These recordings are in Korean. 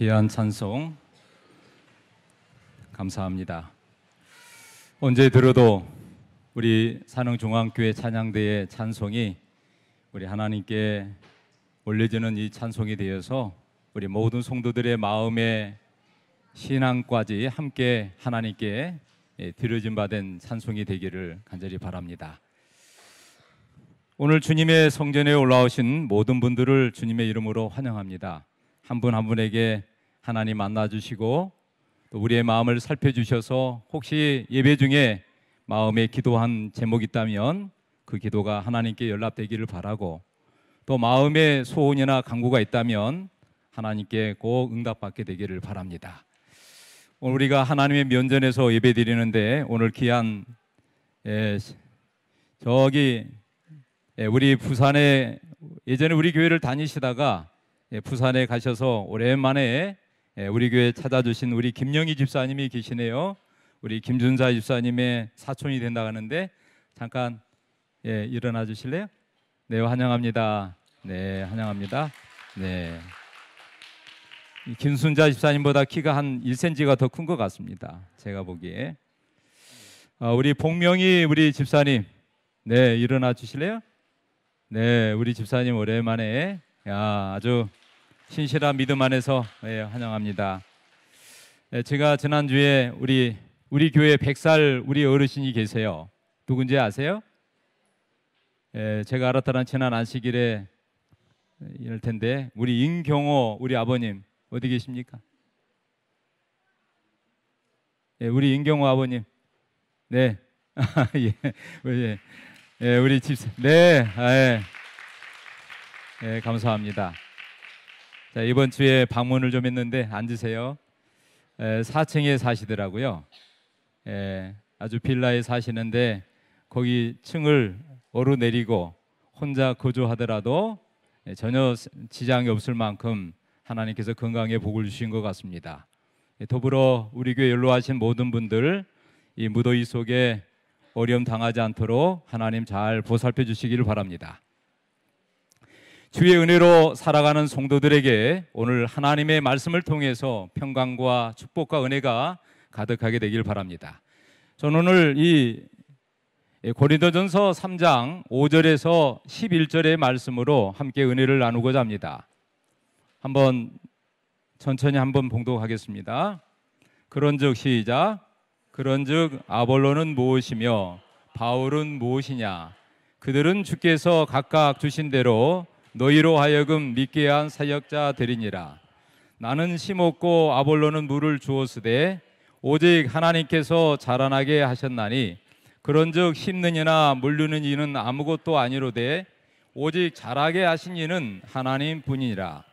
귀한 찬송 감사합니다. 언제 들어도 우리 산흥중앙교회 찬양대의 찬송이 우리 하나님께 올려지는 이 찬송이 되어서 우리 모든 성도들의 마음의 신앙까지 함께 하나님께 드려진 바 된 찬송이 되기를 간절히 바랍니다. 오늘 주님의 성전에 올라오신 모든 분들을 주님의 이름으로 환영합니다. 한 분 한 분에게 하나님 만나주시고 또 우리의 마음을 살펴주셔서 혹시 예배 중에 마음에 기도한 제목이 있다면 그 기도가 하나님께 연락되기를 바라고, 또 마음에 소원이나 간구가 있다면 하나님께 꼭 응답받게 되기를 바랍니다. 오늘 우리가 하나님의 면전에서 예배 드리는데, 오늘 귀한 우리 부산에 예전에 우리 교회를 다니시다가 부산에 가셔서 오랜만에 우리 교회 찾아주신 우리 김영희 집사님이 계시네요. 우리 김준사 집사님의 사촌이 된다고 하는데 잠깐 일어나 주실래요? 네, 환영합니다. 네, 환영합니다. 네, 김순자 집사님보다 키가 한 1cm가 더 큰 것 같습니다, 제가 보기에. 우리 복명희 우리 집사님, 네, 일어나 주실래요? 네, 우리 집사님 오랜만에 아주 신실한 믿음 안에서 환영합니다. 제가 지난주에 우리 교회 100살 우리 어르신이 계세요. 누군지 아세요? 제가 알았다는 지난 안식일에 이럴 텐데 우리 임경호 우리 아버님 어디 계십니까? 우리 임경호 아버님. 네. 우리 집사. 네. 감사합니다. 자, 이번 주에 방문을 좀 했는데 앉으세요. 4층에 사시더라고요. 아주 빌라에 사시는데 거기 층을 오르내리고 혼자 거주하더라도 전혀 지장이 없을 만큼 하나님께서 건강에 복을 주신 것 같습니다. 더불어 우리 교회 연로하신 모든 분들 이 무더위 속에 어려움 당하지 않도록 하나님 잘 보살펴 주시기를 바랍니다. 주의 은혜로 살아가는 성도들에게 오늘 하나님의 말씀을 통해서 평강과 축복과 은혜가 가득하게 되길 바랍니다. 저는 오늘 이 고린도전서 3장 5절에서 11절의 말씀으로 함께 은혜를 나누고자 합니다. 한번 천천히 한번 봉독하겠습니다. 그런즉 시작. 그런즉 아볼로는 무엇이며 바울은 무엇이냐? 그들은 주께서 각각 주신 대로 너희로 하여금 믿게 한 사역자 되리니라. 나는 심었고 아볼로는 물을 주었으되 오직 하나님께서 자라나게 하셨나니, 그런즉 심는 이나 물르는 이는 아무것도 아니로되 오직 자라게 하신 이는 하나님 뿐이니라.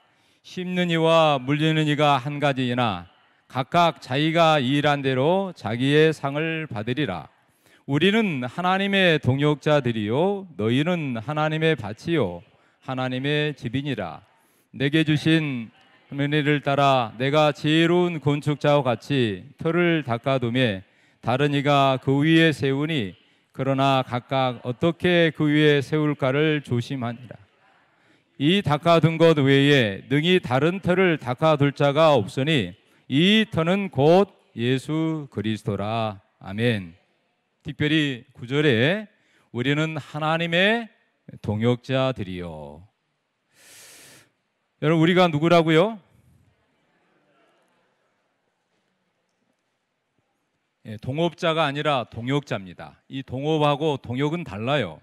심는 이와 물리는 이가 한 가지이나 각각 자기가 일한 대로 자기의 상을 받으리라. 우리는 하나님의 동역자들이요 너희는 하나님의 밭이요 하나님의 집이니라. 내게 주신 은혜를 따라 내가 지혜로운 건축자와 같이 터를 닦아두매 다른 이가 그 위에 세우니, 그러나 각각 어떻게 그 위에 세울까를 조심하니라. 이 닦아둔 것 외에 능히 다른 터를 닦아둘 자가 없으니 이 터는 곧 예수 그리스도라. 아멘. 특별히 9절에 우리는 하나님의 동역자들이요. 여러분, 우리가 누구라고요? 동업자가 아니라 동역자입니다. 이 동업하고 동역은 달라요.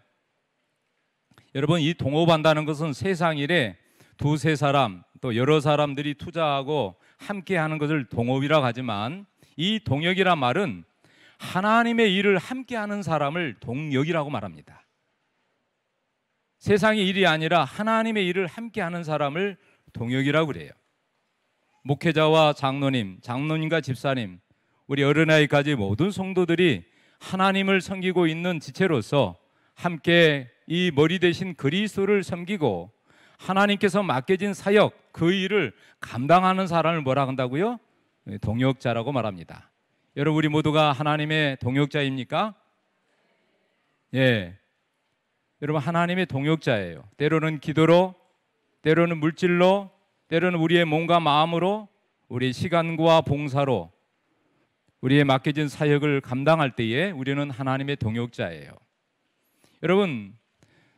여러분, 이 동업한다는 것은 세상 일에 두세 사람 또 여러 사람들이 투자하고 함께 하는 것을 동업이라고 하지만, 이 동역이란 말은 하나님의 일을 함께 하는 사람을 동역이라고 말합니다. 세상의 일이 아니라 하나님의 일을 함께 하는 사람을 동역이라고 그래요. 목회자와 장로님과 집사님, 우리 어린아이까지 모든 성도들이 하나님을 섬기고 있는 지체로서 함께 이 머리 대신 그리스도를 섬기고 하나님께서 맡겨진 사역, 그 일을 감당하는 사람을 뭐라 한다고요? 동역자라고 말합니다. 여러분, 우리 모두가 하나님의 동역자입니까? 예. 여러분, 하나님의 동역자예요. 때로는 기도로, 때로는 물질로, 때로는 우리의 몸과 마음으로, 우리 시간과 봉사로 우리의 맡겨진 사역을 감당할 때에 우리는 하나님의 동역자예요. 여러분,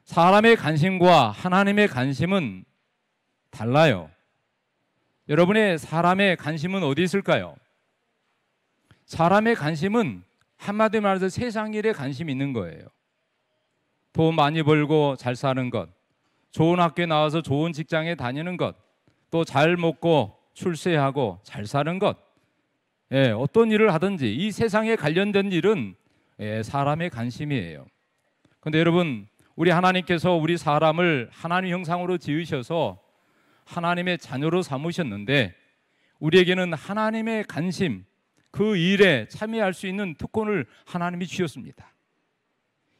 사람의 관심과 하나님의 관심은 달라요. 여러분의 사람의 관심은 어디 있을까요? 사람의 관심은 한마디로 말해서 세상 일에 관심이 있는 거예요. 돈 많이 벌고 잘 사는 것, 좋은 학교에 나와서 좋은 직장에 다니는 것, 또 잘 먹고 출세하고 잘 사는 것, 어떤 일을 하든지 이 세상에 관련된 일은 사람의 관심이에요. 그런데 여러분, 우리 하나님께서 우리 사람을 하나님 형상으로 지으셔서 하나님의 자녀로 삼으셨는데 우리에게는 하나님의 관심, 그 일에 참여할 수 있는 특권을 하나님이 주셨습니다.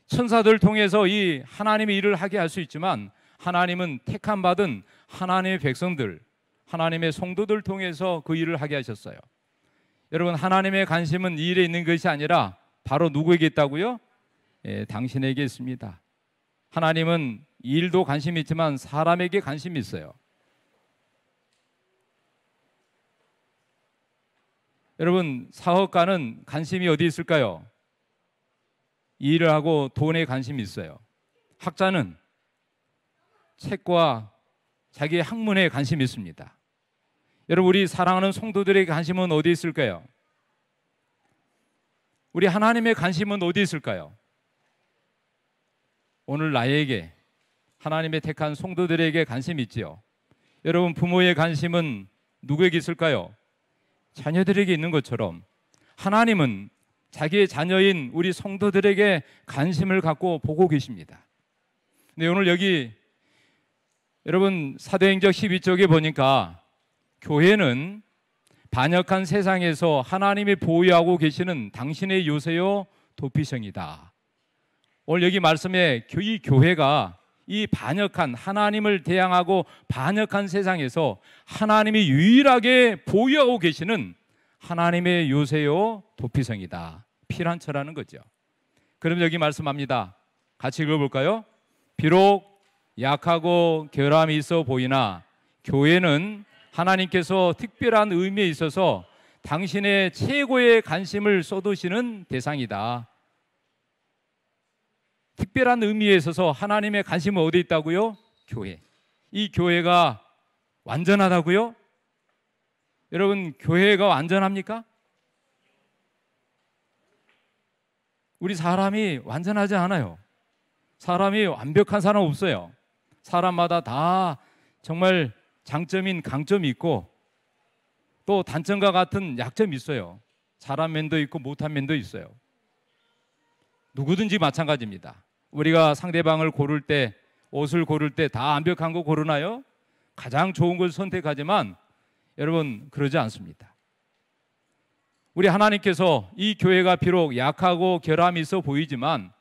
천사들 통해서 이 하나님의 일을 하게 할 수 있지만 하나님은 택함 받은 하나님의 백성들, 하나님의 성도들 통해서 그 일을 하게 하셨어요. 여러분, 하나님의 관심은 이 일에 있는 것이 아니라 바로 누구에게 있다고요? 당신에게 있습니다. 하나님은 일도 관심이 있지만 사람에게 관심이 있어요. 여러분, 사업가는 관심이 어디 있을까요? 일을 하고 돈에 관심이 있어요. 학자는 책과 자기의 학문에 관심이 있습니다. 여러분, 우리 사랑하는 성도들의 관심은 어디 있을까요? 우리 하나님의 관심은 어디 있을까요? 오늘 나에게, 하나님의 택한 성도들에게 관심이 있지요. 여러분, 부모의 관심은 누구에게 있을까요? 자녀들에게 있는 것처럼 하나님은 자기의 자녀인 우리 성도들에게 관심을 갖고 보고 계십니다. 근데 오늘 여기 여러분 사도행전 12쪽에 보니까 교회는 반역한 세상에서 하나님이 보유하고 계시는 당신의 요새요 도피성이다. 오늘 여기 말씀에 이 교회가 이 반역한 하나님을 대항하고 반역한 세상에서 하나님이 유일하게 보유하고 계시는 하나님의 요새요 도피성이다. 피난처라는 거죠. 그럼 여기 말씀합니다. 같이 읽어볼까요? 비록 약하고 결함이 있어 보이나 교회는 하나님께서 특별한 의미에 있어서 당신의 최고의 관심을 쏟으시는 대상이다. 특별한 의미에 있어서 하나님의 관심은 어디 있다고요? 교회. 이 교회가 완전하다고요? 여러분, 교회가 완전합니까? 우리 사람이 완전하지 않아요. 사람이 완벽한 사람 없어요. 사람마다 다 정말 장점인 강점이 있고 또 단점과 같은 약점이 있어요. 잘한 면도 있고 못한 면도 있어요. 누구든지 마찬가지입니다. 우리가 상대방을 고를 때, 옷을 고를 때 다 완벽한 거 고르나요? 가장 좋은 걸 선택하지만 여러분, 그러지 않습니다. 우리 하나님께서 이 교회가 비록 약하고 결함이 있어 보이지만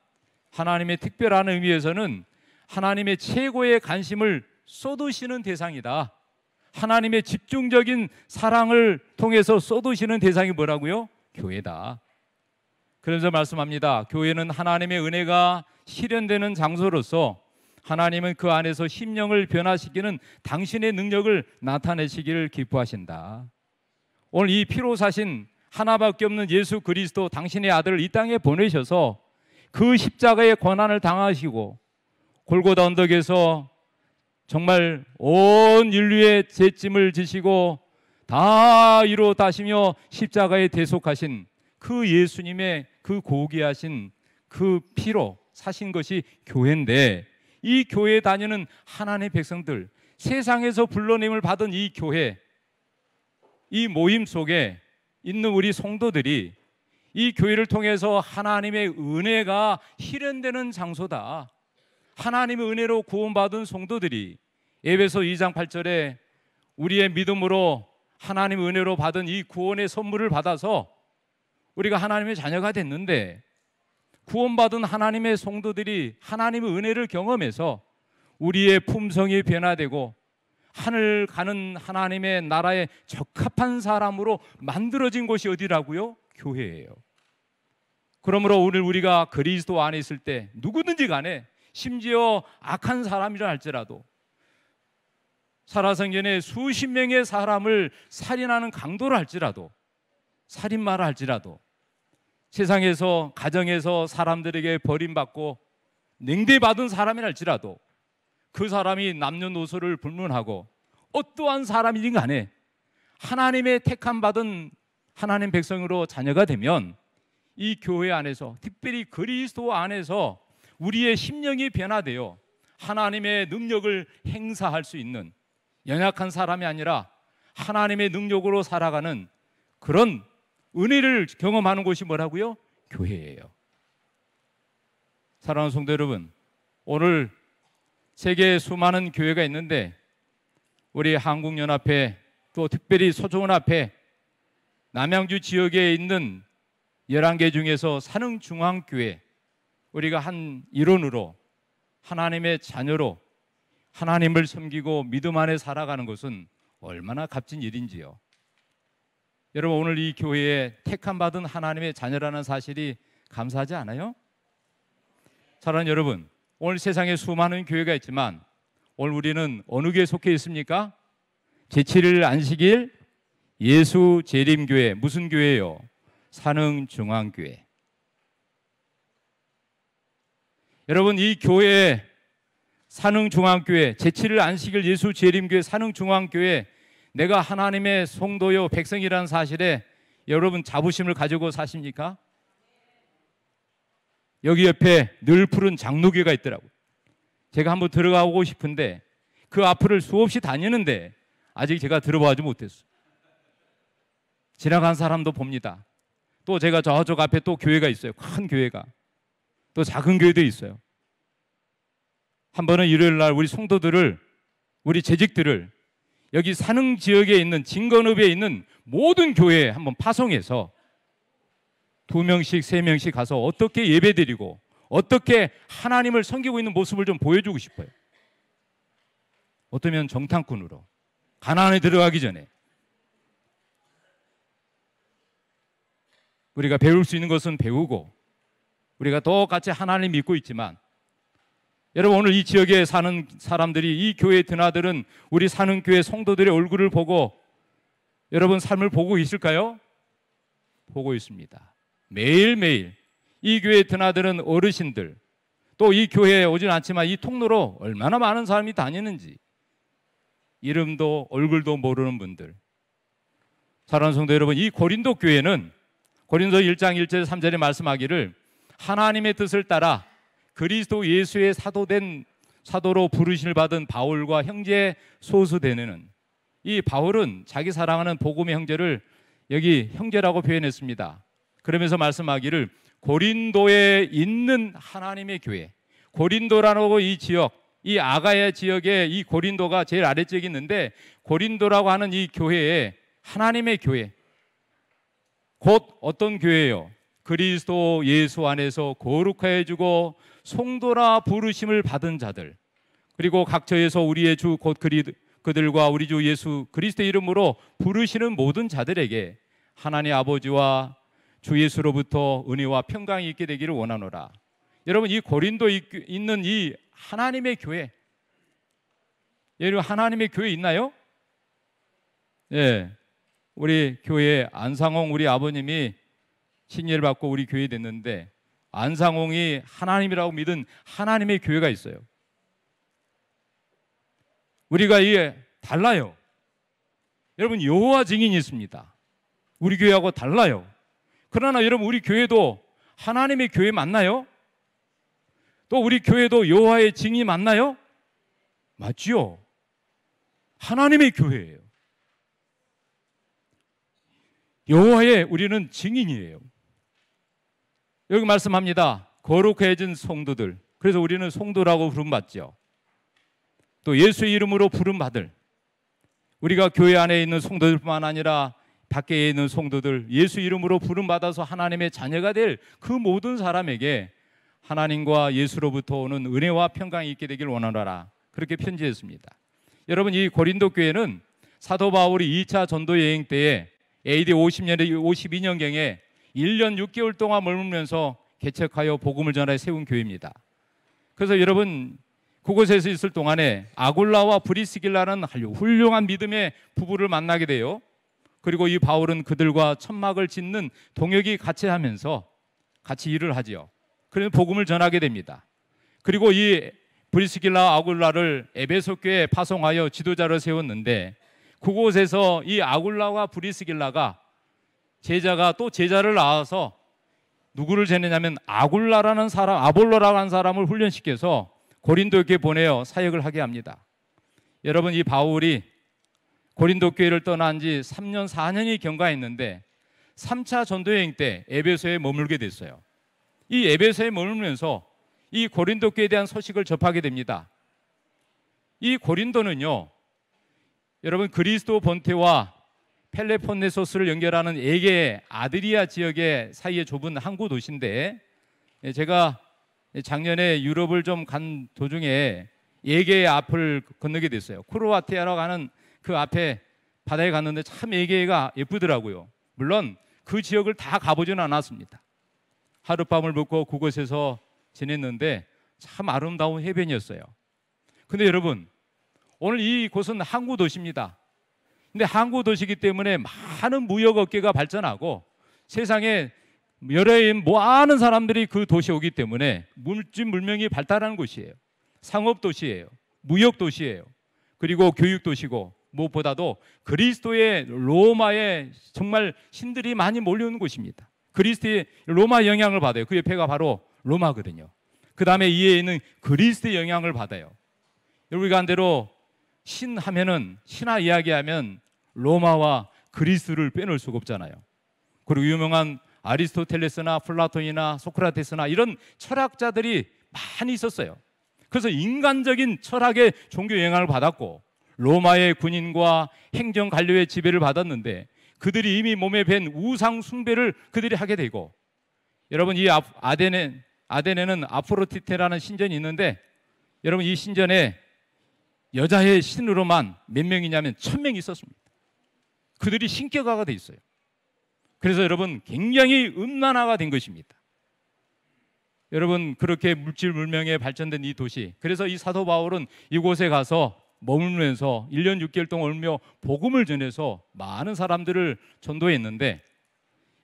하나님의 특별한 의미에서는 하나님의 최고의 관심을 쏟으시는 대상이다. 하나님의 집중적인 사랑을 통해서 쏟으시는 대상이 뭐라고요? 교회다. 그래서 말씀합니다. 교회는 하나님의 은혜가 실현되는 장소로서 하나님은 그 안에서 심령을 변화시키는 당신의 능력을 나타내시기를 기뻐하신다. 오늘 이 피로 사신 하나밖에 없는 예수 그리스도 당신의 아들을 이 땅에 보내셔서 그 십자가의 고난을 당하시고 골고다 언덕에서 정말 온 인류의 죄짐을 지시고 다 이루어다시며 십자가에 대속하신 그 예수님의 그 고귀하신 그 피로 사신 것이 교회인데, 이 교회에 다니는 하나님의 백성들, 세상에서 불러냄을 받은 이 교회, 이 모임 속에 있는 우리 성도들이 이 교회를 통해서 하나님의 은혜가 실현되는 장소다. 하나님의 은혜로 구원받은 성도들이 에베소 2장 8절에 우리의 믿음으로 하나님의 은혜로 받은 이 구원의 선물을 받아서 우리가 하나님의 자녀가 됐는데, 구원받은 하나님의 성도들이 하나님의 은혜를 경험해서 우리의 품성이 변화되고 하늘 가는 하나님의 나라에 적합한 사람으로 만들어진 곳이 어디라고요? 교회예요. 그러므로 오늘 우리가 그리스도 안에 있을 때 누구든지 간에 심지어 악한 사람이라 할지라도 살아생전에 수십 명의 사람을 살인하는 강도를 할지라도, 살인마를 할지라도, 세상에서 가정에서 사람들에게 버림받고 냉대받은 사람이라 할지라도 그 사람이 남녀노소를 불문하고 어떠한 사람이든 간에 하나님의 택함 받은 하나님 백성으로 자녀가 되면 이 교회 안에서, 특별히 그리스도 안에서 우리의 심령이 변화되어 하나님의 능력을 행사할 수 있는, 연약한 사람이 아니라 하나님의 능력으로 살아가는 그런 은혜를 경험하는 곳이 뭐라고요? 교회예요. 사랑하는 성도 여러분, 오늘 세계에 수많은 교회가 있는데 우리 한국연합회, 또 특별히 서초연합회 남양주 지역에 있는 11개 중에서 산흥중앙교회, 우리가 한 일원으로 하나님의 자녀로 하나님을 섬기고 믿음 안에 살아가는 것은 얼마나 값진 일인지요. 여러분, 오늘 이 교회에 택함받은 하나님의 자녀라는 사실이 감사하지 않아요? 사랑하는 여러분, 오늘 세상에 수많은 교회가 있지만 오늘 우리는 어느 교회에 속해 있습니까? 제7일 안식일 예수 재림교회. 무슨 교회예요? 산흥중앙교회. 여러분, 이 교회 산흥중앙교회, 제7일 안식일 예수 재림교회 산흥중앙교회, 내가 하나님의 성도요 백성이라는 사실에 여러분 자부심을 가지고 사십니까? 여기 옆에 늘 푸른 장로교가 있더라고요. 제가 한번 들어가고 싶은데 그 앞을 수없이 다니는데 아직 제가 들어보지 못했어요. 지나간 사람도 봅니다. 또 제가 저쪽 앞에 또 교회가 있어요. 큰 교회가. 또 작은 교회도 있어요. 한 번은 일요일 날 우리 성도들을, 우리 재직들을 여기 산흥 지역에 있는 진건읍에 있는 모든 교회에 한번 파송해서 2명씩 3명씩 가서 어떻게 예배드리고 어떻게 하나님을 섬기고 있는 모습을 좀 보여주고 싶어요. 어쩌면 정탐꾼으로 가나안에 들어가기 전에 우리가 배울 수 있는 것은 배우고 우리가 똑같이 하나님 믿고 있지만, 여러분 오늘 이 지역에 사는 사람들이, 이 교회에 드나들은 우리 산흥교회 성도들의 얼굴을 보고 여러분 삶을 보고 있을까요? 보고 있습니다. 매일매일 이 교회에 드나드는 어르신들, 또 이 교회에 오진 않지만 이 통로로 얼마나 많은 사람이 다니는지 이름도 얼굴도 모르는 분들. 사랑하는 성도 여러분, 이 고린도 교회는 고린도 1장 1절 3절에 말씀하기를 하나님의 뜻을 따라 그리스도 예수의 사도로 부르심을 받은 바울과 형제 소수되는, 이 바울은 자기 사랑하는 복음의 형제를 여기 형제라고 표현했습니다. 그러면서 말씀하기를 고린도에 있는 하나님의 교회, 고린도라고 이 지역, 이 아가야 지역에 이 고린도가 제일 아래쪽에 있는데 고린도라고 하는 이 교회에 하나님의 교회, 곧 어떤 교회예요? 그리스도 예수 안에서 거룩하여 주고 성도라 부르심을 받은 자들, 그리고 각처에서 우리의 주 곧 그들과 우리 주 예수 그리스도의 이름으로 부르시는 모든 자들에게 하나님 아버지와 주 예수로부터 은혜와 평강이 있게 되기를 원하노라. 여러분, 이 고린도에 있는 이 하나님의 교회, 여러분 하나님의 교회 있나요? 예, 우리 교회 안상홍 우리 아버님이 신예를 받고 우리 교회에 됐는데 안상홍이 하나님이라고 믿은 하나님의 교회가 있어요. 우리가 이게 달라요. 여러분 여호와 증인이 있습니다. 우리 교회하고 달라요. 그러나 여러분 우리 교회도 하나님의 교회 맞나요? 또 우리 교회도 여호와의 증인이 맞나요? 맞지요. 하나님의 교회예요. 여호와의 우리는 증인이에요. 여기 말씀합니다. 거룩해진 성도들. 그래서 우리는 성도라고 부름받죠. 또 예수의 이름으로 부름받을, 우리가 교회 안에 있는 성도들뿐만 아니라 밖에 있는 성도들, 예수 이름으로 부름받아서 하나님의 자녀가 될 그 모든 사람에게 하나님과 예수로부터 오는 은혜와 평강이 있게 되길 원하노라. 그렇게 편지했습니다. 여러분, 이 고린도 교회는 사도 바울이 2차 전도 여행 때에 AD 50년에 52년경에 1년 6개월 동안 머물면서 개척하여 복음을 전하여 세운 교회입니다. 그래서 여러분 그곳에서 있을 동안에 아굴라와 브리스길라는 훌륭한 믿음의 부부를 만나게 돼요. 그리고 이 바울은 그들과 천막을 짓는 동역이 같이 하면서 같이 일을 하지요. 그래서 복음을 전하게 됩니다. 그리고 이 브리스길라 아굴라를 에베소 교회에 파송하여 지도자로 세웠는데, 그곳에서 이 아굴라와 브리스길라가 제자가 또 제자를 낳아서 누구를 제느냐면 아굴라라는 사람, 아볼로라는 사람을 훈련시켜서 고린도 교회에 보내어 사역을 하게 합니다. 여러분, 이 바울이 고린도 교회를 떠난 지 3년 4년이 경과했는데 3차 전도여행 때 에베소에 머물게 됐어요. 이 에베소에 머물면서 이 고린도 교회에 대한 소식을 접하게 됩니다. 이 고린도는요, 여러분, 그리스도 본토와 펠레폰네소스를 연결하는 에게 아드리아 지역의 사이에 좁은 항구 도시인데, 제가 작년에 유럽을 좀 간 도중에 에게의 앞을 건너게 됐어요. 크로아티아로 가는 그 앞에 바다에 갔는데 참 에게가 예쁘더라고요. 물론 그 지역을 다 가보지는 않았습니다. 하룻밤을 묵고 그곳에서 지냈는데 참 아름다운 해변이었어요. 근데 여러분, 오늘 이곳은 항구 도시입니다. 근데 항구 도시이기 때문에 많은 무역 업계가 발전하고 세상에 여러 많은 사람들이 그 도시에 오기 때문에 물명이 발달하는 곳이에요. 상업 도시예요. 무역 도시예요. 그리고 교육 도시고, 무엇보다도 그리스도의 로마에 정말 신들이 많이 몰려오는 곳입니다. 그리스도의 로마 영향을 받아요. 그 옆에가 바로 로마거든요. 그 다음에 이에 있는 그리스도의 영향을 받아요. 우리가 한 대로 신 하면은, 신화 이야기하면 로마와 그리스를 빼놓을 수가 없잖아요. 그리고 유명한 아리스토텔레스나 플라톤이나 소크라테스나 이런 철학자들이 많이 있었어요. 그래서 인간적인 철학의 종교 영향을 받았고, 로마의 군인과 행정 관료의 지배를 받았는데 그들이 이미 몸에 밴 우상 숭배를 그들이 하게 되고, 여러분, 이 아데네는 아프로디테라는 신전이 있는데, 여러분, 이 신전에 여자의 신으로만 몇 명이냐면 1000명이 있었습니다. 그들이 신격화가 돼 있어요. 그래서 여러분, 굉장히 음란화가 된 것입니다. 여러분, 그렇게 물질 문명에 발전된 이 도시, 그래서 이 사도 바울은 이곳에 가서 머물면서 1년 6개월 동안 울며 복음을 전해서 많은 사람들을 전도했는데,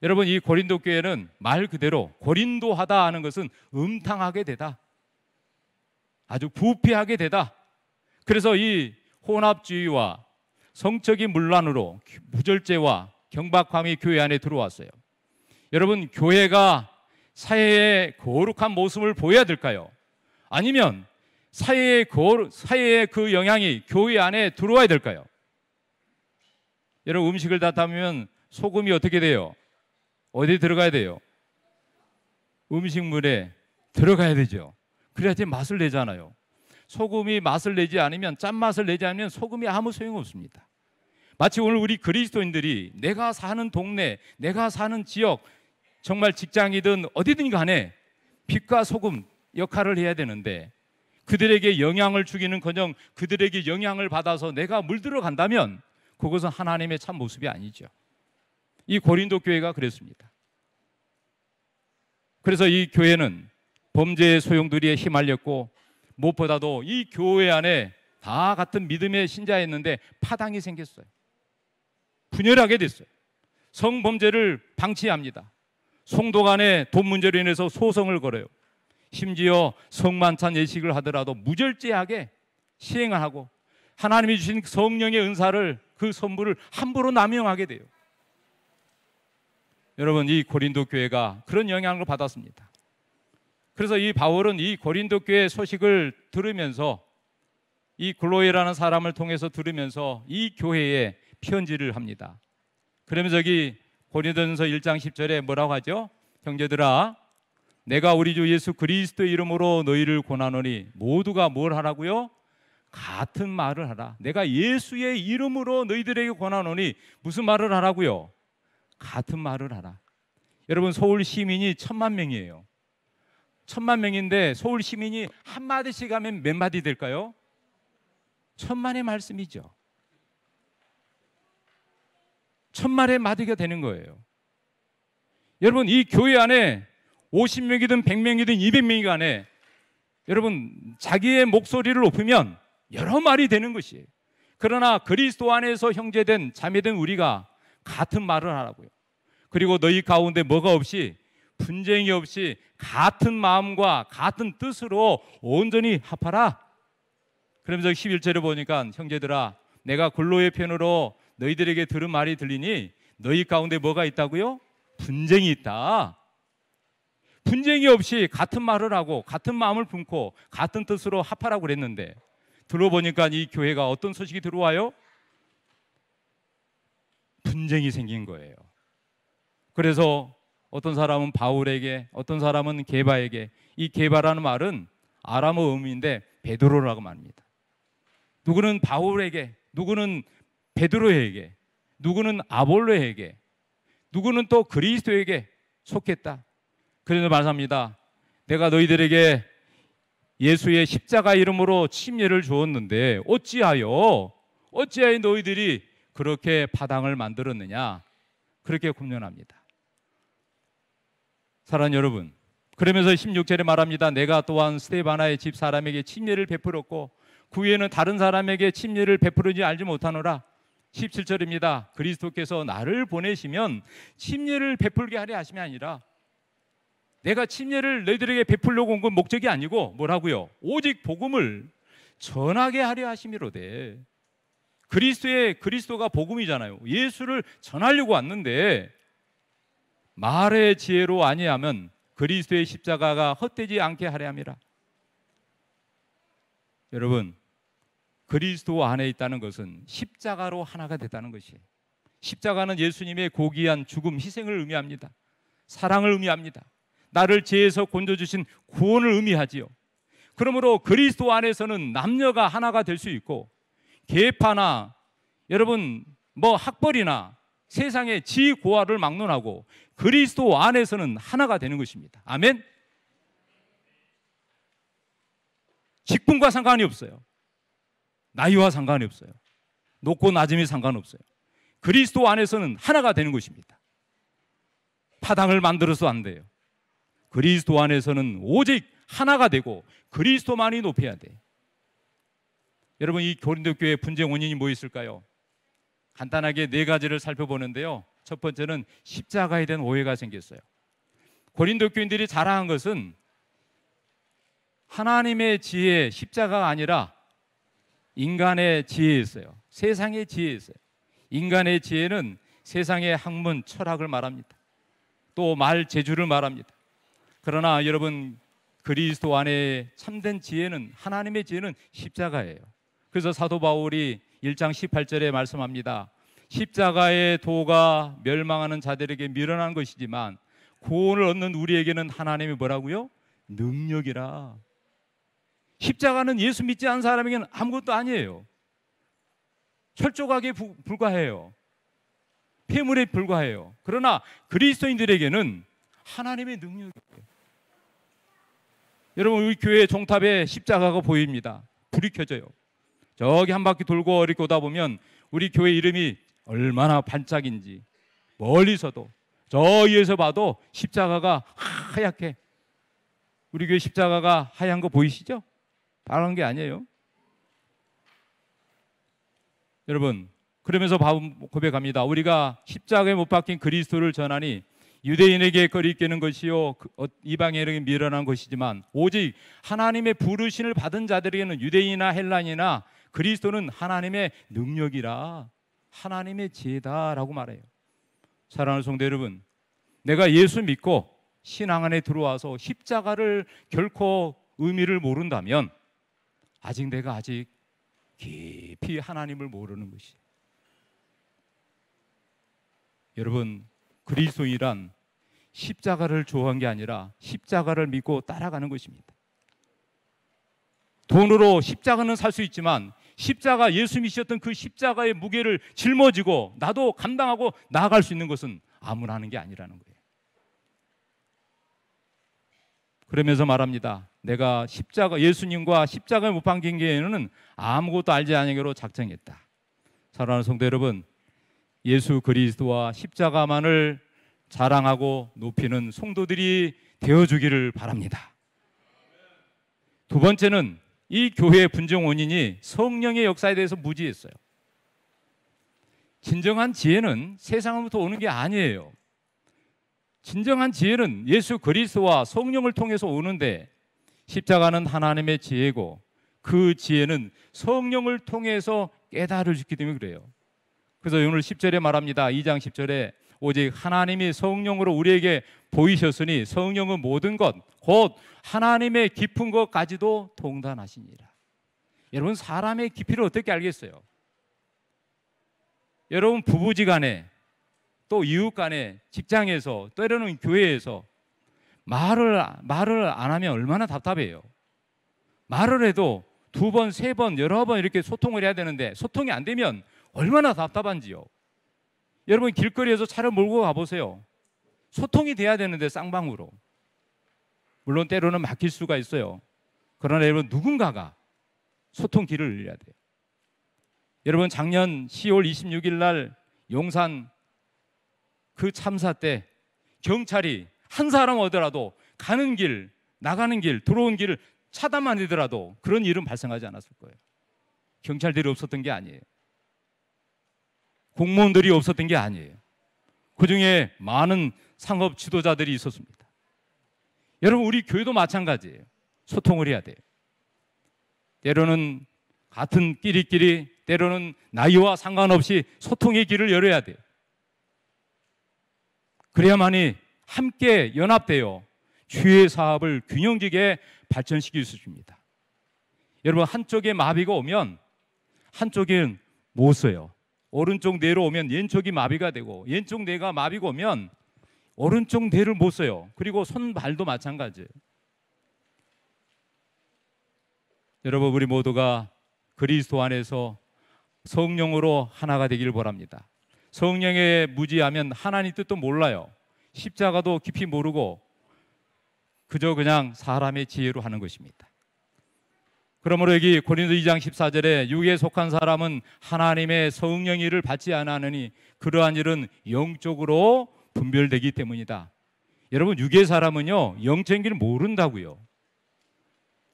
여러분, 이 고린도 교회는 말 그대로 고린도하다 하는 것은 음탕하게 되다, 아주 부패하게 되다. 그래서 이 혼합주의와 성적인 문란으로 무절제와 경박함이 교회 안에 들어왔어요. 여러분, 교회가 사회의 거룩한 모습을 보여야 될까요? 아니면 사회의 그 영향이 교회 안에 들어와야 될까요? 여러분, 음식을 다 담으면 소금이 어떻게 돼요? 어디 들어가야 돼요? 음식물에 들어가야 되죠. 그래야지 맛을 내잖아요. 소금이 맛을 내지 않으면, 짠맛을 내지 않으면 소금이 아무 소용없습니다. 마치 오늘 우리 그리스도인들이 내가 사는 동네, 내가 사는 지역, 정말 직장이든 어디든 간에 빛과 소금 역할을 해야 되는데, 그들에게 영향을 주기는커녕 그들에게 영향을 받아서 내가 물들어 간다면 그것은 하나님의 참 모습이 아니죠. 이 고린도 교회가 그랬습니다. 그래서 이 교회는 범죄의 소용돌이에 휘말렸고, 무엇보다도 이 교회 안에 다 같은 믿음의 신자였는데 파당이 생겼어요. 분열하게 됐어요. 성범죄를 방치합니다. 성도 간에 돈 문제로 인해서 소송을 걸어요. 심지어 성만찬 예식을 하더라도 무절제하게 시행을 하고, 하나님이 주신 성령의 은사를, 그 선물을 함부로 남용하게 돼요. 여러분, 이 고린도 교회가 그런 영향을 받았습니다. 그래서 이 바울은 이 고린도 교회 소식을 들으면서, 이 글로에라는 사람을 통해서 들으면서 이 교회에 편지를 합니다. 그러면서 여기 고린도전서 1장 10절에 뭐라고 하죠? 형제들아, 내가 우리 주 예수 그리스도의 이름으로 너희를 권하노니 모두가 뭘 하라고요? 같은 말을 하라. 내가 예수의 이름으로 너희들에게 권하노니 무슨 말을 하라고요? 같은 말을 하라. 여러분, 서울 시민이 1000만 명이에요. 1000만 명인데 서울 시민이 한마디씩 하면 몇 마디 될까요? 1000만의 말씀이죠. 1000만의 마디가 되는 거예요. 여러분, 이 교회 안에 50명이든 100명이든 200명이 간에 여러분, 자기의 목소리를 높이면 여러 말이 되는 것이에요. 그러나 그리스도 안에서 형제된 자매된 우리가 같은 말을 하라고요. 그리고 너희 가운데 뭐가 없이, 분쟁이 없이 같은 마음과 같은 뜻으로 온전히 합하라. 그러면서 11절에 보니까 형제들아, 내가 골로의 편으로 너희들에게 들은 말이 들리니 너희 가운데 뭐가 있다고요? 분쟁이 있다. 분쟁이 없이 같은 말을 하고 같은 마음을 품고 같은 뜻으로 합하라고 그랬는데, 들어보니까 이 교회가 어떤 소식이 들어와요? 분쟁이 생긴 거예요. 그래서 어떤 사람은 바울에게, 어떤 사람은 게바에게, 이 게바라는 말은 아람어 의미인데 베드로라고 말합니다. 누구는 바울에게, 누구는 베드로에게, 누구는 아볼로에게, 누구는 또 그리스도에게 속했다. 그래서 말합니다. 내가 너희들에게 예수의 십자가 이름으로 침례를 주었는데 어찌하여 너희들이 그렇게 파당을 만들었느냐, 그렇게 kum련합니다. 사랑하는 여러분, 그러면서 16절에 말합니다. 내가 또한 스데바나의 집 사람에게 침례를 베풀었고 그 후에는 다른 사람에게 침례를 베푸는지 알지 못하노라. 17절입니다. 그리스도께서 나를 보내시면 침례를 베풀게 하려 하심이 아니라, 내가 침례를 너희들에게 베풀려고 온 건 목적이 아니고 뭐라고요? 오직 복음을 전하게 하려 하심이로되. 그리스도가 복음이잖아요. 예수를 전하려고 왔는데 말의 지혜로 아니하면 그리스도의 십자가가 헛되지 않게 하려 함이라. 여러분, 그리스도 안에 있다는 것은 십자가로 하나가 됐다는 것이에요. 십자가는 예수님의 고귀한 죽음, 희생을 의미합니다. 사랑을 의미합니다. 나를 죄에서 건져주신 구원을 의미하지요. 그러므로 그리스도 안에서는 남녀가 하나가 될 수 있고, 계파나 여러분 학벌이나 세상의 지고하를 막론하고 그리스도 안에서는 하나가 되는 것입니다. 아멘. 직분과 상관이 없어요. 나이와 상관이 없어요. 높고 낮음이 상관없어요. 그리스도 안에서는 하나가 되는 것입니다. 파당을 만들어서 안 돼요. 그리스도 안에서는 오직 하나가 되고 그리스도만이 높여야 돼. 여러분, 이 고린도 교회 분쟁 원인이 뭐 있을까요? 간단하게 네 가지를 살펴보는데요. 첫 번째는 십자가에 대한 오해가 생겼어요. 고린도 교인들이 자랑한 것은 하나님의 지혜, 십자가가 아니라 인간의 지혜였어요. 세상의 지혜였어요. 인간의 지혜는 세상의 학문, 철학을 말합니다. 또 말 재주를 말합니다. 그러나 여러분, 그리스도 안에 참된 지혜는, 하나님의 지혜는 십자가예요. 그래서 사도 바울이 1장 18절에 말씀합니다. 십자가의 도가 멸망하는 자들에게 미련한 것이지만 구원을 얻는 우리에게는 하나님이 뭐라고요? 능력이라. 십자가는 예수 믿지 않은 사람에게는 아무것도 아니에요. 철조각에 불과해요. 폐물에 불과해요. 그러나 그리스도인들에게는 하나님의 능력이에요. 여러분, 우리 교회 종탑에 십자가가 보입니다. 불이 켜져요. 저기 한 바퀴 돌고 이렇게 오다 보면 우리 교회 이름이 얼마나 반짝인지, 멀리서도 저 위에서 봐도 십자가가 하얗게, 우리 교회 십자가가 하얀 거 보이시죠? 빨간 게 아니에요. 여러분, 그러면서 고백합니다. 우리가 십자가에 못 박힌 그리스도를 전하니 유대인에게 거리끼는 것이요 이방인에게 미련한 것이지만 오직 하나님의 부르심을 받은 자들에게는 유대인이나 헬라인이나 그리스도는 하나님의 능력이라, 하나님의 지혜다라고 말해요. 사랑하는 성도 여러분, 내가 예수 믿고 신앙 안에 들어와서 십자가를 결코 의미를 모른다면 내가 아직 깊이 하나님을 모르는 것이에요. 여러분, 그리스도인이란 십자가를 좋아한 게 아니라 십자가를 믿고 따라가는 것입니다. 돈으로 십자가는 살 수 있지만 십자가, 예수 믿으셨던 그 십자가의 무게를 짊어지고 나도 감당하고 나아갈 수 있는 것은 아무나 하는 게 아니라는 거예요. 그러면서 말합니다. 내가 예수님과 십자가에 못 박힌 게에는 아무것도 알지 아니하기로 작정했다. 사랑하는 성도 여러분, 예수 그리스도와 십자가만을 자랑하고 높이는 성도들이 되어주기를 바랍니다. 두 번째는 이 교회의 분쟁 원인이 성령의 역사에 대해서 무지했어요. 진정한 지혜는 세상으로부터 오는 게 아니에요. 진정한 지혜는 예수 그리스도와 성령을 통해서 오는데, 십자가는 하나님의 지혜고 그 지혜는 성령을 통해서 깨달을 주기 때문에 그래요. 그래서 오늘 10절에 말합니다. 2장 10절에 오직 하나님이 성령으로 우리에게 보이셨으니 성령은 모든 것 곧 하나님의 깊은 것까지도 통단하시니라. 여러분, 사람의 깊이를 어떻게 알겠어요? 여러분, 부부지간에, 또 이웃간에, 직장에서, 때로는 교회에서 말을 안 하면 얼마나 답답해요. 말을 해도 두 번, 세 번, 여러 번 이렇게 소통을 해야 되는데 소통이 안 되면 얼마나 답답한지요. 여러분, 길거리에서 차를 몰고 가보세요. 소통이 돼야 되는데 쌍방으로. 물론 때로는 막힐 수가 있어요. 그러나 여러분, 누군가가 소통길을 열어야 돼요. 여러분, 작년 10월 26일 날 용산 그 참사 때 경찰이 한 사람 오더라도 가는 길, 나가는 길, 들어온 길을 차단만 하더라도 그런 일은 발생하지 않았을 거예요. 경찰들이 없었던 게 아니에요. 공무원들이 없었던 게 아니에요. 그중에 많은 상업 지도자들이 있었습니다. 여러분, 우리 교회도 마찬가지예요. 소통을 해야 돼요. 때로는 같은 끼리끼리, 때로는 나이와 상관없이 소통의 길을 열어야 돼요. 그래야만이 함께 연합되어 주의 사업을 균형지게 발전시킬 수 있습니다. 여러분, 한쪽에 마비가 오면 한쪽은 못 써요. 오른쪽 뇌로 오면 왼쪽이 마비가 되고, 왼쪽 뇌가 마비가 오면 오른쪽 뇌를 못 써요. 그리고 손발도 마찬가지예요. 여러분, 우리 모두가 그리스도 안에서 성령으로 하나가 되기를 바랍니다. 성령에 무지하면 하나님 뜻도 몰라요. 십자가도 깊이 모르고 그저 그냥 사람의 지혜로 하는 것입니다. 그러므로 여기 고린도 2장 14절에 육에 속한 사람은 하나님의 성령의 일을 받지 않으니 그러한 일은 영적으로 분별되기 때문이다. 여러분, 육의 사람은요, 영적인 길을 모른다고요.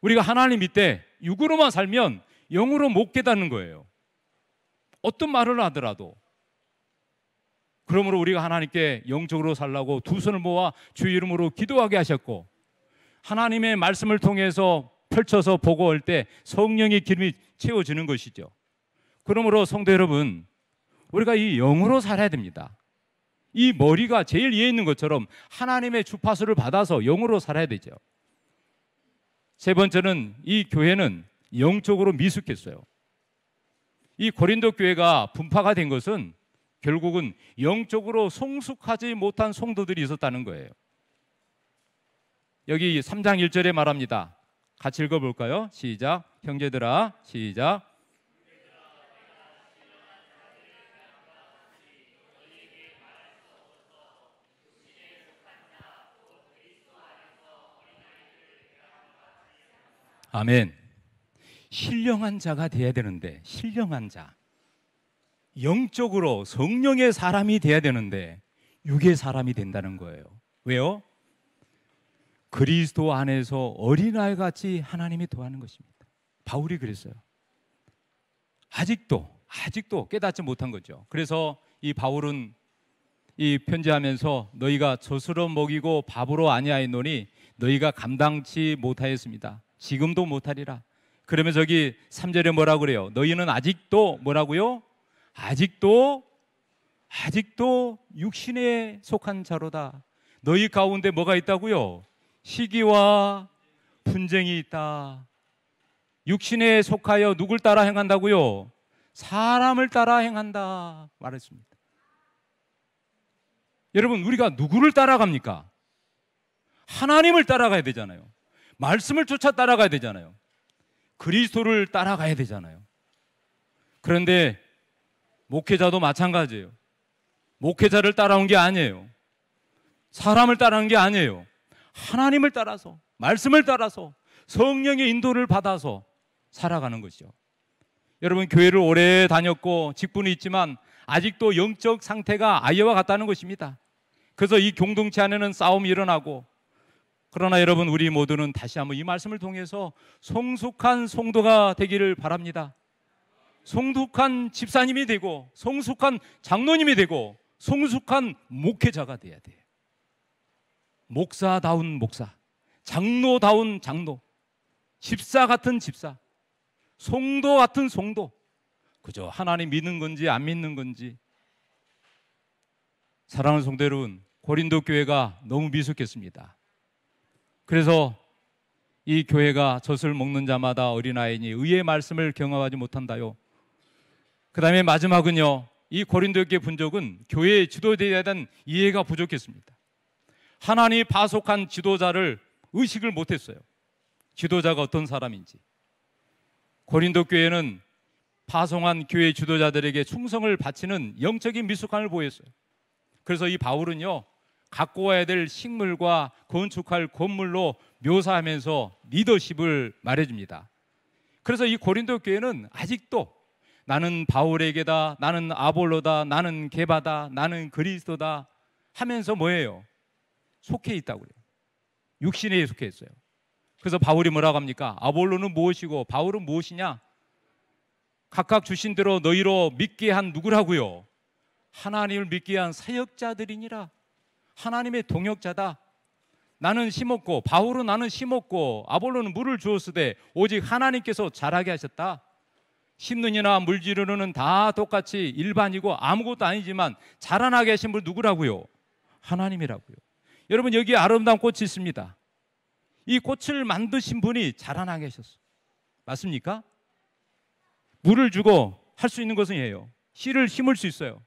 우리가 하나님 밑에 육으로만 살면 영으로 못 깨닫는 거예요. 어떤 말을 하더라도. 그러므로 우리가 하나님께 영적으로 살라고 두 손을 모아 주의 이름으로 기도하게 하셨고, 하나님의 말씀을 통해서 펼쳐서 보고 올 때 성령의 기름이 채워지는 것이죠. 그러므로 성도 여러분, 우리가 이 영으로 살아야 됩니다. 이 머리가 제일 위에 있는 것처럼 하나님의 주파수를 받아서 영으로 살아야 되죠. 세 번째는 이 교회는 영적으로 미숙했어요. 이 고린도 교회가 분파가 된 것은 결국은 영적으로 성숙하지 못한 성도들이 있었다는 거예요. 여기 3장 1절에 말합니다. 같이 읽어볼까요? 시작. 형제들아, 시작. 아멘. 신령한 자가 돼야 되는데, 신령한 자, 영적으로 성령의 사람이 돼야 되는데 육의 사람이 된다는 거예요. 왜요? 그리스도 안에서 어린아이같이 하나님이 도하는 것입니다. 바울이 그랬어요. 아직도 깨닫지 못한 거죠. 그래서 이 바울은 이 편지하면서 너희가 젖으로 먹이고 밥으로 아니하였노니 너희가 감당치 못하였습니다. 지금도 못하리라. 그러면 저기 3절에 뭐라고 그래요? 너희는 아직도 뭐라고요? 아직도 육신에 속한 자로다. 너희 가운데 뭐가 있다고요? 시기와 분쟁이 있다. 육신에 속하여 누굴 따라 행한다고요? 사람을 따라 행한다 말했습니다. 여러분, 우리가 누구를 따라갑니까? 하나님을 따라가야 되잖아요. 말씀을 쫓아 따라가야 되잖아요. 그리스도를 따라가야 되잖아요. 그런데 목회자도 마찬가지예요. 목회자를 따라온 게 아니에요. 사람을 따라온 게 아니에요. 하나님을 따라서, 말씀을 따라서, 성령의 인도를 받아서 살아가는 것이죠. 여러분, 교회를 오래 다녔고 직분이 있지만 아직도 영적 상태가 아이와 같다는 것입니다. 그래서 이 공동체 안에는 싸움이 일어나고 그러나 여러분, 우리 모두는 다시 한번 이 말씀을 통해서 성숙한 성도가 되기를 바랍니다. 성숙한 집사님이 되고, 성숙한 장로님이 되고, 성숙한 목회자가 돼야 돼요. 목사다운 목사, 장로다운 장로, 집사 같은 집사, 성도 같은 성도. 그저 하나님 믿는 건지 안 믿는 건지. 사랑하는 성도 여러분, 고린도 교회가 너무 미숙했습니다. 그래서 이 교회가 젖을 먹는 자마다 어린아이니 의의 말씀을 경험하지 못한다요. 그 다음에 마지막은요, 이 고린도 교회 분족은 교회의 지도자에 대한 이해가 부족했습니다. 하나님이 파속한 지도자를 의식을 못했어요. 지도자가 어떤 사람인지. 고린도 교회는 파송한 교회 지도자들에게 충성을 바치는 영적인 미숙함을 보였어요. 그래서 이 바울은요, 갖고 와야 될 식물과 건축할 건물로 묘사하면서 리더십을 말해줍니다. 그래서 이 고린도 교회는 아직도 나는 바울에게다, 나는 아볼로다, 나는 게바다, 나는 그리스도다 하면서 뭐예요? 속해 있다고 그래요. 육신에 속해 있어요. 그래서 바울이 뭐라고 합니까? 아볼로는 무엇이고 바울은 무엇이냐? 각각 주신 대로 너희로 믿게 한 누구라고요? 하나님을 믿게 한 사역자들이니라. 하나님의 동역자다. 나는 심었고 바울은 나는 심었고 아볼로는 물을 주었으되 오직 하나님께서 자라게 하셨다. 심는 이나 물지르는 다 똑같이 일반이고 아무것도 아니지만 자라나게 하신 분 누구라고요? 하나님이라고요. 여러분, 여기 아름다운 꽃이 있습니다. 이 꽃을 만드신 분이 자라나게 하셨어요. 맞습니까? 물을 주고 할 수 있는 것은 이에요. 씨를 심을 수 있어요.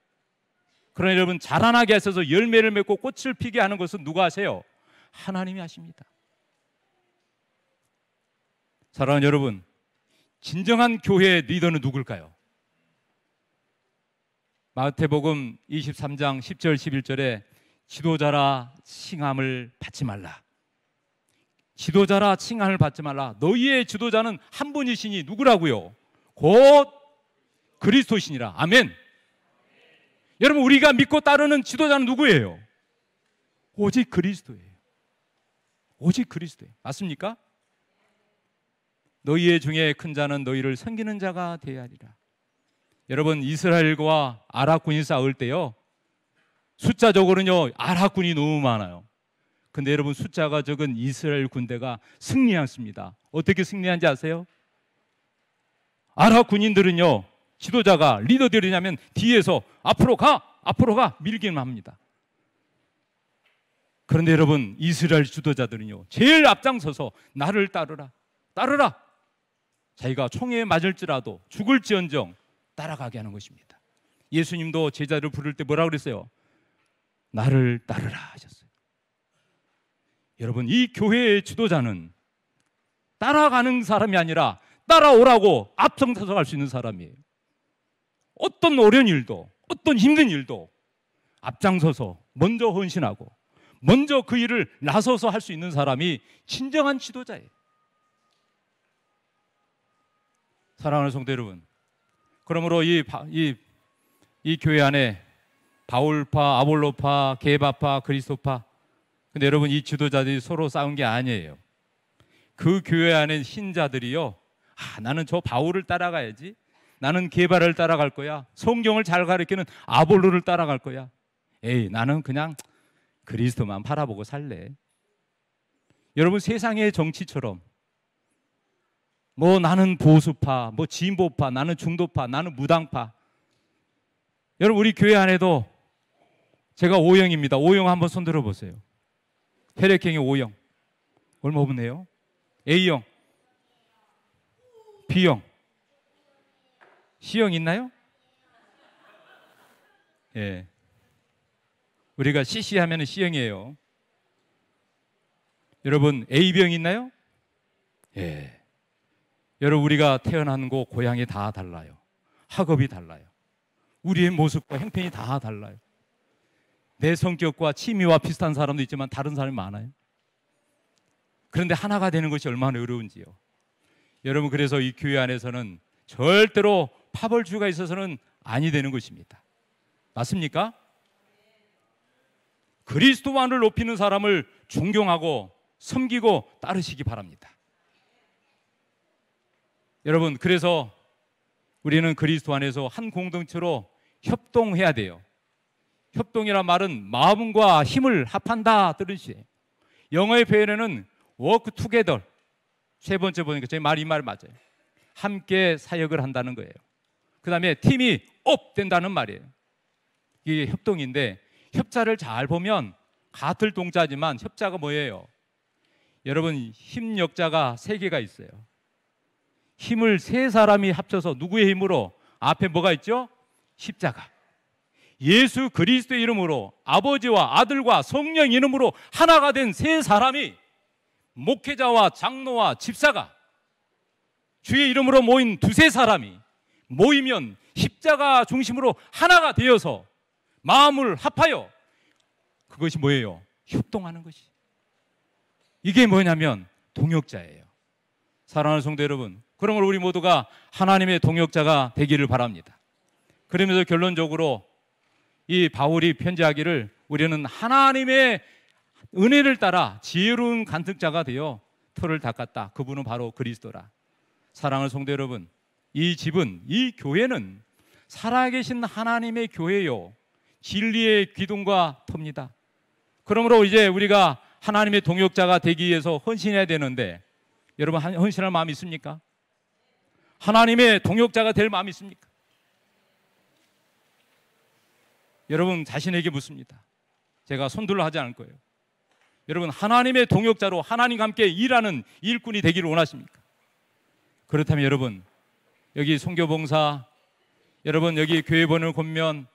그러나 여러분, 자라나게 하셔서 열매를 맺고 꽃을 피게 하는 것은 누가 하세요? 하나님이 하십니다. 사랑하는 여러분, 진정한 교회의 리더는 누굴까요? 마태복음 23장 10절 11절에 지도자라 칭함을 받지 말라. 지도자라 칭함을 받지 말라. 너희의 지도자는 한 분이시니 누구라고요? 곧 그리스도시니라. 아멘. 여러분, 우리가 믿고 따르는 지도자는 누구예요? 오직 그리스도예요. 오직 그리스도예요. 맞습니까? 너희의 중에 큰 자는 너희를 섬기는 자가 되어야 하리라. 여러분, 이스라엘과 아랍군이 싸울 때요, 숫자적으로는요 아랍군이 너무 많아요. 근데 여러분, 숫자가 적은 이스라엘 군대가 승리했습니다. 어떻게 승리한지 아세요? 아랍 군인들은요, 지도자가 리더들이냐면 뒤에서 앞으로 가 밀기만 합니다. 그런데 여러분, 이스라엘 지도자들은요 제일 앞장서서 나를 따르라. 자기가 총에 맞을지라도 죽을지언정 따라가게 하는 것입니다. 예수님도 제자를 부를 때 뭐라고 그랬어요? 나를 따르라 하셨어요. 여러분, 이 교회의 지도자는 따라가는 사람이 아니라 따라오라고 앞장서서 갈 수 있는 사람이에요. 어떤 어려운 일도, 어떤 힘든 일도 앞장서서 먼저 헌신하고 먼저 그 일을 나서서 할 수 있는 사람이 진정한 지도자예요. 사랑하는 성도 여러분, 그러므로 이 교회 안에 바울파, 아볼로파, 게바파, 그리스도파, 근데 여러분, 이 지도자들이 서로 싸운 게 아니에요. 그 교회 안에 신자들이요, 나는 저 바울을 따라가야지, 나는 게바를 따라갈 거야, 성경을 잘 가르치는 아볼로를 따라갈 거야, 나는 그냥 그리스도만 바라보고 살래. 여러분, 세상의 정치처럼 뭐 나는 보수파, 뭐 진보파, 나는 중도파, 나는 무당파. 여러분, 우리 교회 안에도 제가 O형입니다. O형 한번 손 들어보세요. 혈액형이 O형. 얼마 없네요. A형, B형, C형 있나요? 예. 우리가 CC 하면 C형이에요. 여러분, A병 있나요? 예. 여러분, 우리가 태어난 곳, 고향이 다 달라요. 학업이 달라요. 우리의 모습과 형편이 다 달라요. 내 성격과 취미와 비슷한 사람도 있지만 다른 사람이 많아요. 그런데 하나가 되는 것이 얼마나 어려운지요. 여러분, 그래서 이 교회 안에서는 절대로 파벌주의가 있어서는 아니 되는 것입니다. 맞습니까? 그리스도만을 높이는 사람을 존경하고 섬기고 따르시기 바랍니다. 여러분, 그래서 우리는 그리스도 안에서 한 공동체로 협동해야 돼요. 협동이란 말은 마음과 힘을 합한다 그런 뜻이에요. 영어의 표현에는 work together. 세 번째 보니까 제 말 이 말 맞아요. 함께 사역을 한다는 거예요. 그 다음에 팀이 업 된다는 말이에요. 이게 협동인데, 협자를 잘 보면 같을 동자지만 협자가 뭐예요? 여러분, 힘역자가 세 개가 있어요. 힘을 세 사람이 합쳐서 누구의 힘으로? 앞에 뭐가 있죠? 십자가. 예수 그리스도의 이름으로, 아버지와 아들과 성령 이름으로 하나가 된 세 사람이, 목회자와 장로와 집사가, 주의 이름으로 모인 두세 사람이 모이면 십자가 중심으로 하나가 되어서 마음을 합하여, 그것이 뭐예요? 협동하는 것이. 이게 뭐냐면 동역자예요. 사랑하는 성도 여러분, 그러므로 우리 모두가 하나님의 동역자가 되기를 바랍니다. 그러면서 결론적으로 이 바울이 편지하기를, 우리는 하나님의 은혜를 따라 지혜로운 간특자가 되어 터를 닦았다. 그분은 바로 그리스도라. 사랑하는 성도 여러분, 이 집은, 이 교회는 살아계신 하나님의 교회요, 진리의 기둥과 터입니다. 그러므로 이제 우리가 하나님의 동역자가 되기 위해서 헌신해야 되는데, 여러분 헌신할 마음이 있습니까? 하나님의 동역자가 될 마음이 있습니까? 여러분 자신에게 묻습니다. 제가 손들러 하지 않을 거예요. 여러분, 하나님의 동역자로 하나님과 함께 일하는 일꾼이 되기를 원하십니까? 그렇다면 여러분, 여기 선교봉사, 여러분 여기 교회 보는 권면,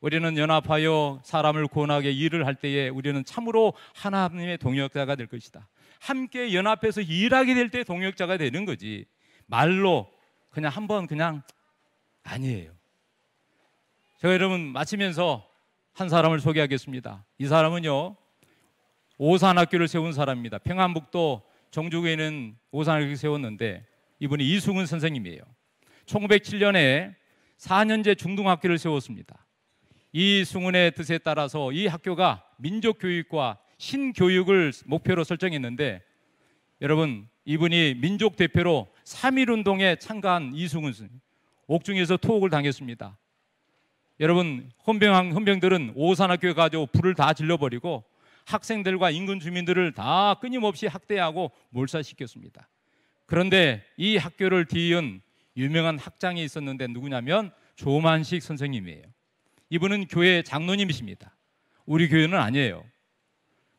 우리는 연합하여 사람을 구원하게 일을 할 때에 우리는 참으로 하나님의 동역자가 될 것이다. 함께 연합해서 일하게 될 때 동역자가 되는 거지, 말로 그냥 한번 그냥 아니에요. 제가 여러분 마치면서 한 사람을 소개하겠습니다. 이 사람은요, 오산학교를 세운 사람입니다. 평안북도 정주구에는 오산학교를 세웠는데, 이분이 이승훈 선생님이에요. 1907년에 4년제 중등학교를 세웠습니다. 이승훈의 뜻에 따라서 이 학교가 민족교육과 신교육을 목표로 설정했는데, 여러분 이분이 민족 대표로 3.1운동에 참가한 이승훈 선생님, 옥중에서 투옥을 당했습니다. 여러분, 헌병들은 오산학교에 가지고 불을 다 질러버리고 학생들과 인근 주민들을 다 끊임없이 학대하고 몰살시켰습니다. 그런데 이 학교를 뒤이은 유명한 학장이 있었는데 누구냐면 조만식 선생님이에요. 이분은 교회 장로님이십니다. 우리 교회는 아니에요.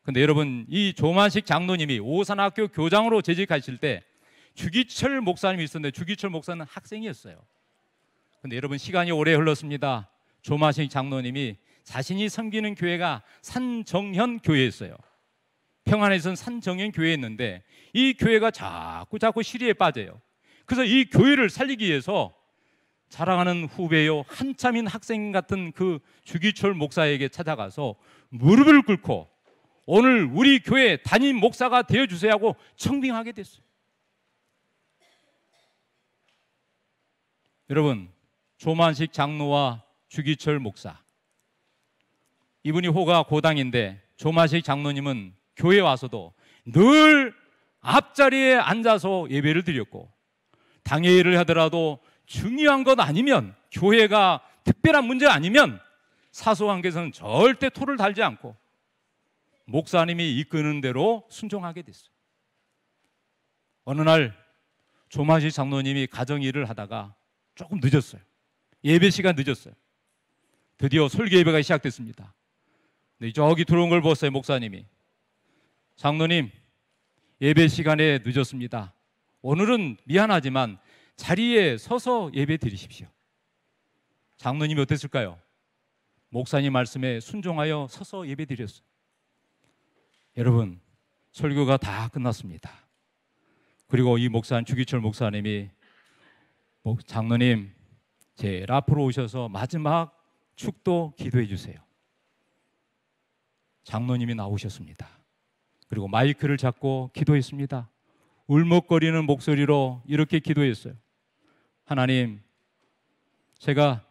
근데 여러분, 이 조만식 장로님이 오산학교 교장으로 재직하실 때 주기철 목사님이 있었는데, 주기철 목사는 학생이었어요. 근데 여러분, 시간이 오래 흘렀습니다. 조만식 장로님이 자신이 섬기는 교회가 산정현 교회였어요. 평안에서는 산정현 교회였는데, 이 교회가 자꾸 시리에 빠져요. 그래서 이 교회를 살리기 위해서 자랑하는 후배요, 한참인 학생 같은 그 주기철 목사에게 찾아가서 무릎을 꿇고 오늘 우리 교회 담임 목사가 되어주세요 하고 청빙하게 됐어요. 여러분, 조만식 장로와 주기철 목사, 이분이 호가 고당인데, 조만식 장로님은 교회에 와서도 늘 앞자리에 앉아서 예배를 드렸고, 당회 일을 하더라도 중요한 것 아니면, 교회가 특별한 문제가 아니면 사소한 것은 절대 토를 달지 않고 목사님이 이끄는 대로 순종하게 됐어요. 어느 날 조만식 장로님이 가정 일을 하다가 조금 늦었어요. 예배 시간 늦었어요. 드디어 설교 예배가 시작됐습니다. 근데 저기 들어온 걸 봤어요. 목사님이, 장로님 예배 시간에 늦었습니다. 오늘은 미안하지만 자리에 서서 예배 드리십시오. 장로님이 어땠을까요? 목사님 말씀에 순종하여 서서 예배 드렸어요. 여러분, 설교가 다 끝났습니다. 그리고 이 목사님, 주기철 목사님이, 장로님 제일 앞으로 오셔서 마지막 축도 기도해 주세요. 장로님이 나오셨습니다. 그리고 마이크를 잡고 기도했습니다. 울먹거리는 목소리로 이렇게 기도했어요. 하나님, 제가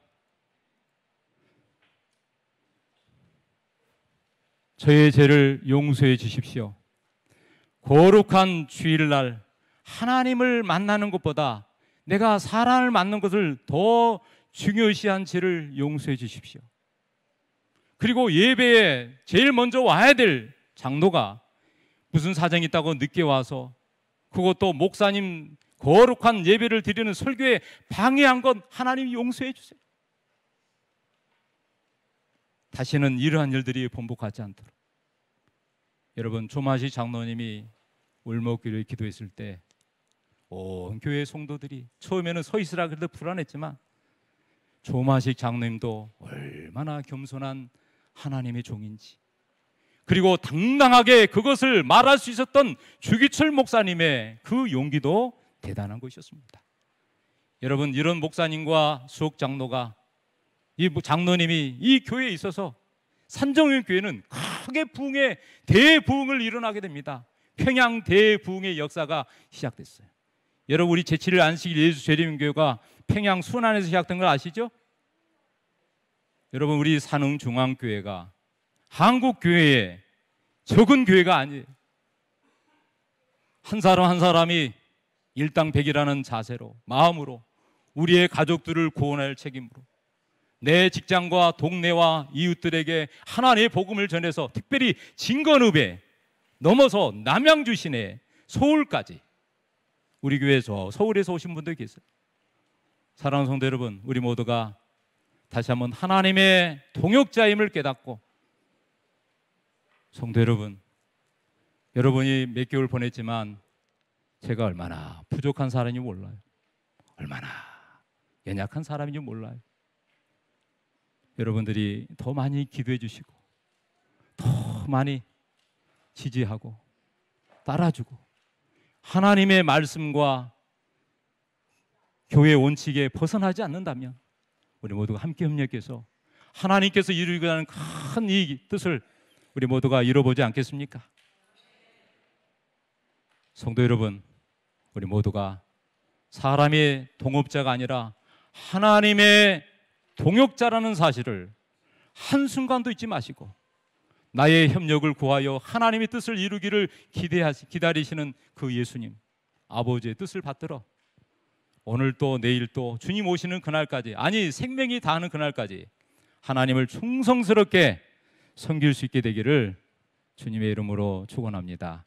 저의 죄를 용서해 주십시오. 거룩한 주일날 하나님을 만나는 것보다 내가 사람을 만나는 것을 더 중요시한지를 용서해 주십시오. 그리고 예배에 제일 먼저 와야 될 장로가 무슨 사정이 있다고 늦게 와서 그것도 목사님 거룩한 예배를 드리는 설교에 방해한 건 하나님이 용서해 주세요. 다시는 이러한 일들이 번복하지 않도록. 여러분, 조마식 장로님이 울먹기를 기도했을 때 온 교회 성도들이 처음에는 서 있으라 그래도 불안했지만 조마식 장로님도 얼마나 겸손한 하나님의 종인지, 그리고 당당하게 그것을 말할 수 있었던 주기철 목사님의 그 용기도 대단한 것이었습니다. 여러분, 이런 목사님과 수석 장로가, 이 장로님이 이 교회에 있어서 산정현 교회는 크게 부흥의 대부흥을 일어나게 됩니다. 평양 대부흥의 역사가 시작됐어요. 여러분, 우리 제7일 안식일 예수 재림교회가 평양 순안에서 시작된 걸 아시죠? 여러분, 우리 산흥중앙교회가 한국 교회의 적은 교회가 아니에요. 한 사람 한 사람이 일당백이라는 자세로, 마음으로 우리의 가족들을 구원할 책임으로 내 직장과 동네와 이웃들에게 하나님의 복음을 전해서, 특별히 진건읍에 넘어서 남양주 시내 서울까지, 우리 교회에서 서울에서 오신 분들 계세요. 사랑하는 성도 여러분, 우리 모두가 다시 한번 하나님의 동역자임을 깨닫고, 성도 여러분, 여러분이 몇 개월 보냈지만 제가 얼마나 부족한 사람인지 몰라요. 얼마나 연약한 사람인지 몰라요. 여러분들이 더 많이 기도해 주시고 더 많이 지지하고 따라주고 하나님의 말씀과 교회 원칙에 벗어나지 않는다면 우리 모두가 함께 협력해서 하나님께서 이루고자 하는 큰 이 뜻을 우리 모두가 이뤄보지 않겠습니까? 성도 여러분, 우리 모두가 사람의 동업자가 아니라 하나님의 동역자라는 사실을 한순간도 잊지 마시고, 나의 협력을 구하여 하나님의 뜻을 이루기를 기다리시는 그 예수님, 아버지의 뜻을 받들어 오늘 또 내일 또 주님 오시는 그날까지, 아니 생명이 다하는 그날까지 하나님을 충성스럽게 섬길 수 있게 되기를 주님의 이름으로 축원합니다.